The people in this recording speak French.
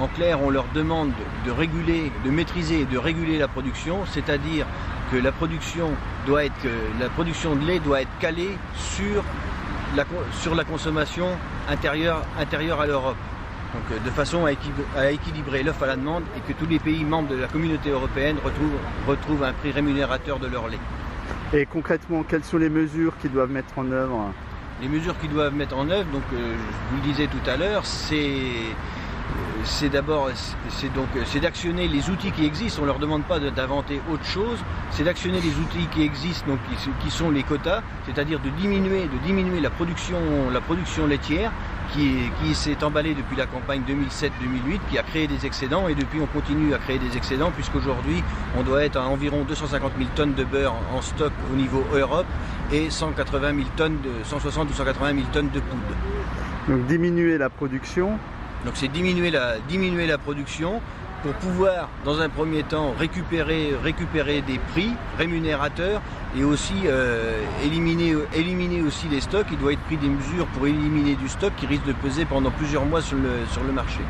En clair, on leur demande de réguler, de maîtriser et de réguler la production, c'est-à-dire que la production de lait doit être calée sur la consommation intérieure à l'Europe. Donc, de façon à équilibrer l'offre à la demande et que tous les pays membres de la communauté européenne retrouvent un prix rémunérateur de leur lait. Et concrètement, quelles sont les mesures qu'ils doivent mettre en œuvre? Les mesures qu'ils doivent mettre en œuvre, donc, je vous le disais tout à l'heure, c'est d'actionner les outils qui existent. On ne leur demande pas d'inventer autre chose, c'est d'actionner les outils qui existent, donc qui sont les quotas, c'est-à-dire de diminuer la production laitière qui s'est emballée depuis la campagne 2007-2008, qui a créé des excédents, et depuis on continue à créer des excédents, puisqu'aujourd'hui on doit être à environ 250 000 tonnes de beurre en stock au niveau Europe et 160 ou 180 000 tonnes de poudre. Donc diminuer la production. Donc c'est diminuer la production pour pouvoir, dans un premier temps, récupérer des prix rémunérateurs et aussi éliminer aussi les stocks. Il doit être pris des mesures pour éliminer du stock qui risque de peser pendant plusieurs mois sur le marché.